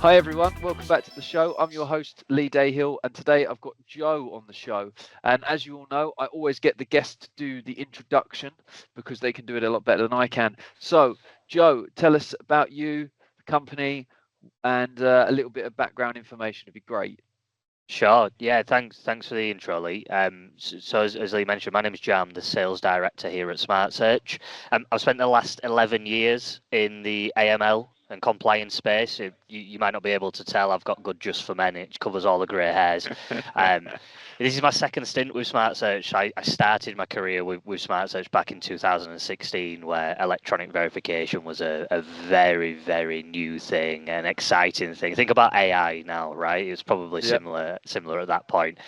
Hi everyone, welcome back to the show. I'm your host Lee Dahill, and today I've got Joe on the show. And as you all know, I always get the guests to do the introduction because they can do it a lot better than I can. So, Joe, tell us about you, the company, and a little bit of background information. It'd be great. Sure. Yeah. Thanks for the intro, Lee. So as Lee mentioned, my name is Jam, the sales director here at SmartSearch. I've spent the last 11 years in the AML and compliance space. You might not be able to tell, I've got good just for men. It covers all the grey hairs. Um, this is my second stint with SmartSearch. I started my career with SmartSearch back in 2016, where electronic verification was a very, very new thing, an exciting thing. Think about AI now, right? It's probably Yep. similar at that point.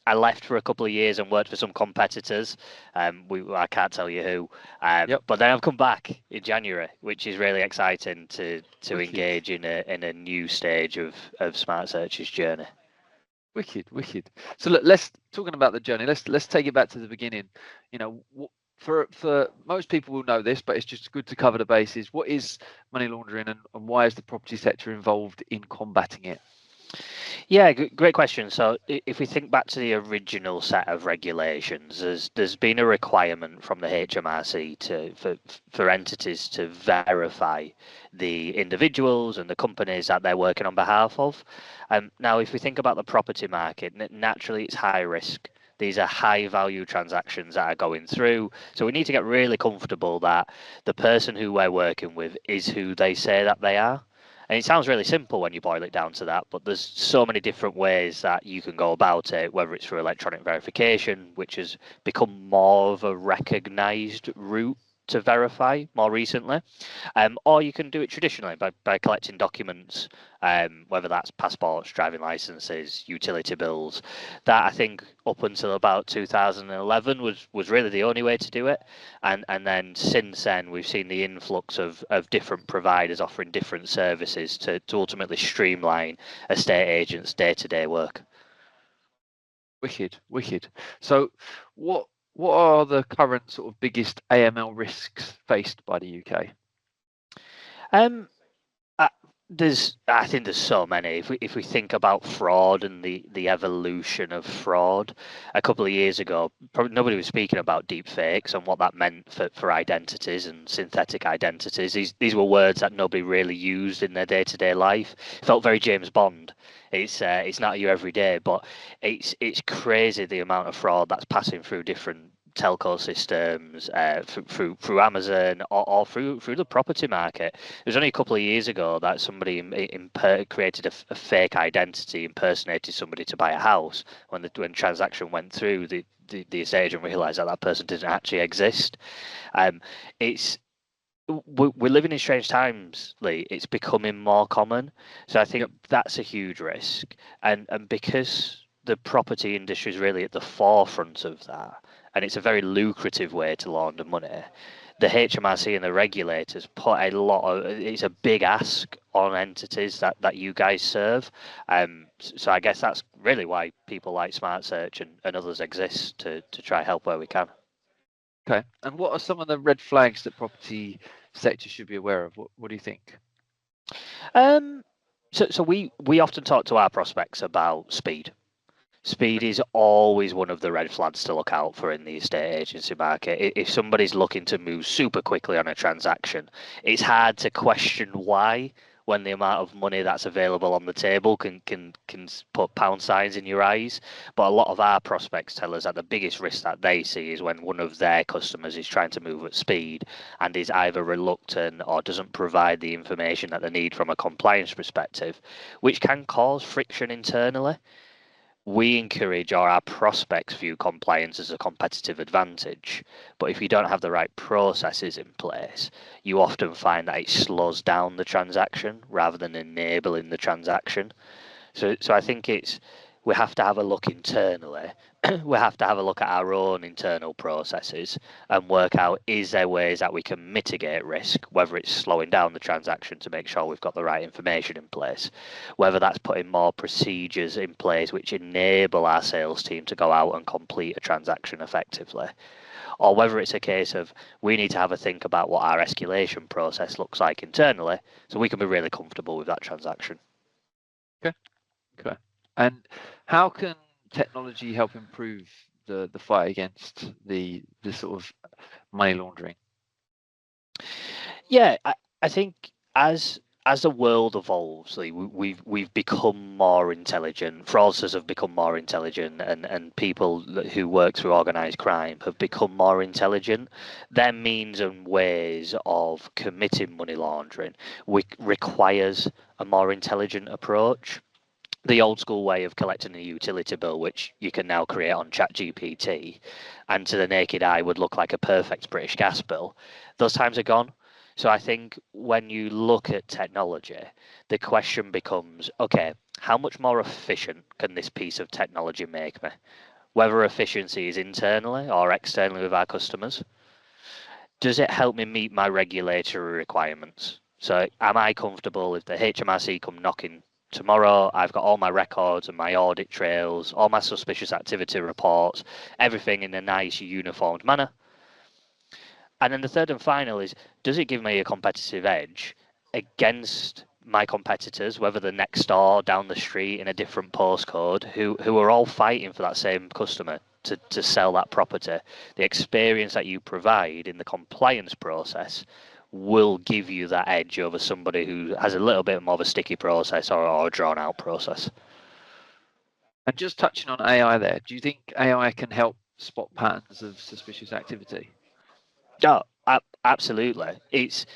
I left for a couple of years and worked for some competitors. I can't tell you who, Yep. but then I've come back in January, which is really exciting to Wicked. engage in a new stage of SmartSearch's journey. Wicked. So look, let's talking about the journey. Let's take it back to the beginning. You know, for most people will know this, but it's just good to cover the bases. What is money laundering, and why is the property sector involved in combating it? Yeah, great question. So if we think back to the original set of regulations, there's been a requirement from the HMRC for entities to verify the individuals and the companies that they're working on behalf of. Now, if we think about the property market, naturally it's high risk. These are high value transactions that are going through. So we need to get really comfortable that the person who we're working with is who they say that they are. And it sounds really simple when you boil it down to that, but there's so many different ways that you can go about it, whether it's through electronic verification, which has become more of a recognized route to verify more recently, or you can do it traditionally by collecting documents, whether that's passports, driving licenses, utility bills. That I think up until about 2011 was really the only way to do it, and then since then we've seen the influx of different providers offering different services to ultimately streamline estate agents' day-to-day work. Wicked. So, what are the current sort of biggest AML risks faced by the UK? Um, I think there's so many. If we think about fraud and the evolution of fraud, a couple of years ago, probably nobody was speaking about DeepFakes and what that meant for identities and synthetic identities. These were words that nobody really used in their day-to-day life. It felt very James Bond. It's not your everyday, but it's crazy the amount of fraud that's passing through different telco systems, through Amazon, or through the property market. It was only a couple of years ago that somebody created a fake identity, impersonated somebody to buy a house. When transaction went through, the estate agent realised that person didn't actually exist. It's we're living in strange times, Lee. It's becoming more common, so I think that's a huge risk, and because the property industry is really at the forefront of that, and it's a very lucrative way to launder money. The HMRC and the regulators put a lot of, it's a big ask on entities that you guys serve. So I guess that's really why people like SmartSearch and others exist to try help where we can. Okay. And what are some of the red flags that property sector should be aware of? What do you think? So we often talk to our prospects about speed. Speed is always one of the red flags to look out for in the estate agency market. If somebody's looking to move super quickly on a transaction, it's hard to question why when the amount of money that's available on the table can put pound signs in your eyes. But a lot of our prospects tell us that the biggest risk that they see is when one of their customers is trying to move at speed and is either reluctant or doesn't provide the information that they need from a compliance perspective, which can cause friction internally. We encourage, or our prospects view, compliance as a competitive advantage. But if you don't have the right processes in place, you often find that it slows down the transaction rather than enabling the transaction. So I think we have to have a look internally. We have to have a look at our own internal processes and work out, is there ways that we can mitigate risk, whether it's slowing down the transaction to make sure we've got the right information in place, whether that's putting more procedures in place which enable our sales team to go out and complete a transaction effectively, or whether it's a case of we need to have a think about what our escalation process looks like internally so we can be really comfortable with that transaction. Okay. And how can technology help improve the fight against the sort of money laundering? Yeah, I think as the world evolves, we've become more intelligent. Fraudsters have become more intelligent, and people who work through organised crime have become more intelligent. Their means and ways of committing money laundering requires a more intelligent approach. The old school way of collecting a utility bill, which you can now create on ChatGPT, and to the naked eye would look like a perfect British gas bill, those times are gone. So I think when you look at technology, the question becomes, okay, how much more efficient can this piece of technology make me? Whether efficiency is internally or externally with our customers, does it help me meet my regulatory requirements? So am I comfortable if the HMRC come knocking tomorrow? I've got all my records and my audit trails, all my suspicious activity reports, everything in a nice uniformed manner. And then the third and final is, does it give me a competitive edge against my competitors, whether they're next door, down the street, in a different postcode, who are all fighting for that same customer to sell that property? The experience that you provide in the compliance process will give you that edge over somebody who has a little bit more of a sticky process or a drawn out process. And just touching on AI there, do you think AI can help spot patterns of suspicious activity? Oh, absolutely. It's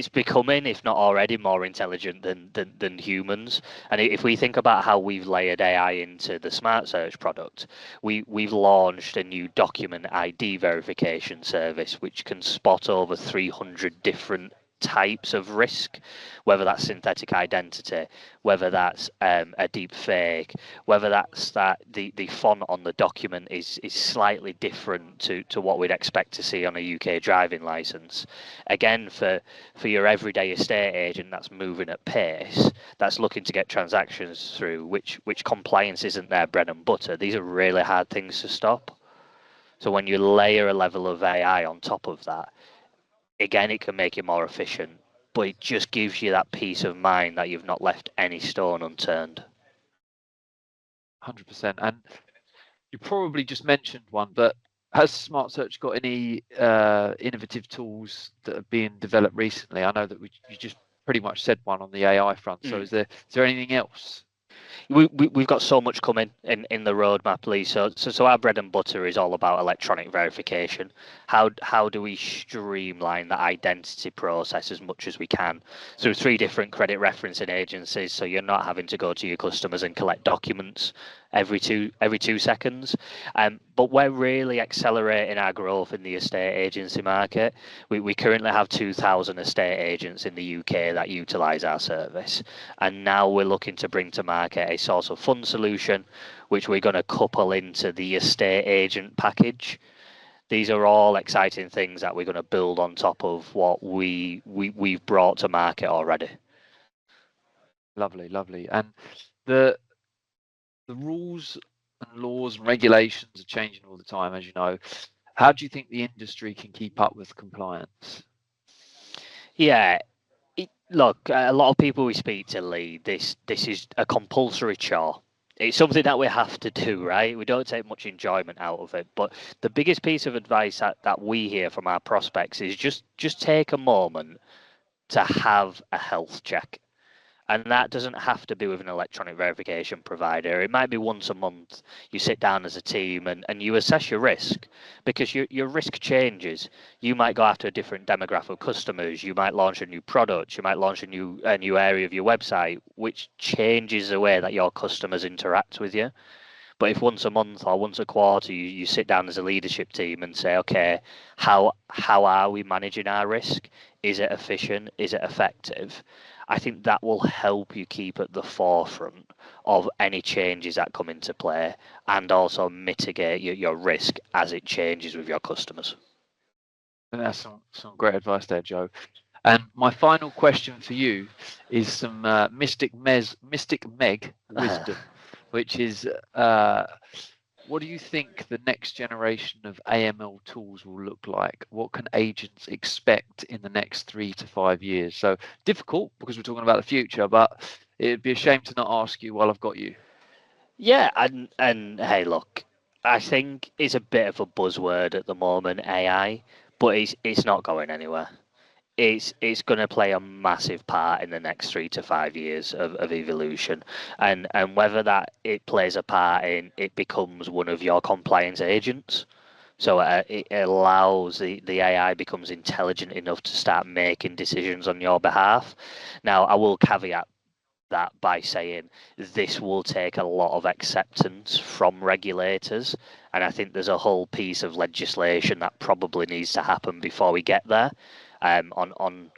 becoming, if not already, more intelligent than humans. And if we think about how we've layered AI into the SmartSearch product, we've launched a new document ID verification service, which can spot over 300 different types of risk, whether that's synthetic identity, whether that's a deep fake, whether that's that the font on the document is slightly different to what we'd expect to see on a UK driving license. Again, for your everyday estate agent that's moving at pace, that's looking to get transactions through, which compliance isn't their bread and butter. These are really hard things to stop. So when you layer a level of AI on top of that, again, it can make you more efficient, but it just gives you that peace of mind that you've not left any stone unturned. 100%. And you probably just mentioned one, but has SmartSearch got any innovative tools that are being developed recently? I know that you just pretty much said one on the AI front. So is there anything else? We've got so much coming in the roadmap, Lee. So our bread and butter is all about electronic verification. How do we streamline the identity process as much as we can through 3 different credit referencing agencies, so you're not having to go to your customers and collect documents every 2 seconds. But we're really accelerating our growth in the estate agency market. We currently have 2,000 estate agents in the UK that utilise our service, and now we're looking to bring to market a source of fund solution, which we're going to couple into the estate agent package. These are all exciting things that we're going to build on top of what we've brought to market already. Lovely. And the rules and laws and regulations are changing all the time, as you know. How do you think the industry can keep up with compliance? Yeah, look, a lot of people we speak to, Lee, this is a compulsory chore. It's something that we have to do, right? We don't take much enjoyment out of it. But the biggest piece of advice that we hear from our prospects is just take a moment to have a health check. And that doesn't have to be with an electronic verification provider. It might be once a month. You sit down as a team and you assess your risk, because your risk changes. You might go after a different demographic of customers. You might launch a new product. You might launch a new area of your website, which changes the way that your customers interact with you. But if once a month or once a quarter you sit down as a leadership team and say, okay, how are we managing our risk? Is it efficient? Is it effective? I think that will help you keep at the forefront of any changes that come into play, and also mitigate your risk as it changes with your customers. And that's some great advice there, Joe. And my final question for you is some Mystic Meg wisdom, which is, what do you think the next generation of AML tools will look like? What can agents expect in the next 3 to 5 years? So difficult, because we're talking about the future, but it'd be a shame to not ask you while I've got you. Yeah, and hey, look, I think it's a bit of a buzzword at the moment, AI, but it's not going anywhere. It's going to play a massive part in the next 3 to 5 years of evolution, and whether that it plays a part in it becomes one of your compliance agents. So it allows the AI becomes intelligent enough to start making decisions on your behalf. Now, I will caveat that by saying this will take a lot of acceptance from regulators, and I think there's a whole piece of legislation that probably needs to happen before we get there. On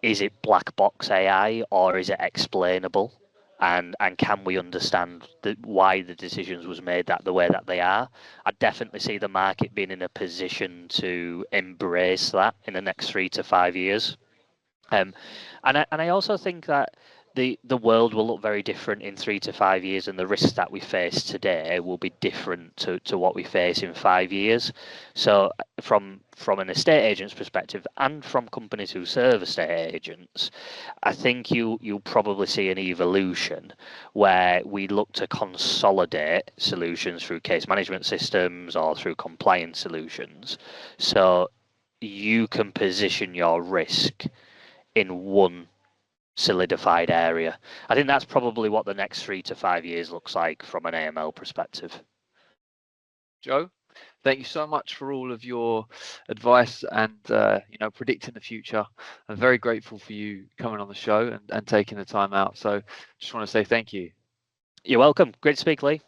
is it black box AI or is it explainable? And can we understand why the decisions was made that the way that they are? I definitely see the market being in a position to embrace that in the next 3 to 5 years. Um, and I also think that the world will look very different in 3 to 5 years, and the risks that we face today will be different to what we face in 5 years. So from an estate agent's perspective, and from companies who serve estate agents, I think you'll probably see an evolution where we look to consolidate solutions through case management systems or through compliance solutions. So you can position your risk in one solidified area. I think that's probably what the next 3 to 5 years looks like from an AML perspective. Joe, thank you so much for all of your advice and predicting the future. I'm very grateful for you coming on the show and taking the time out. So just want to say thank you. You're welcome. Great to speak, Lee.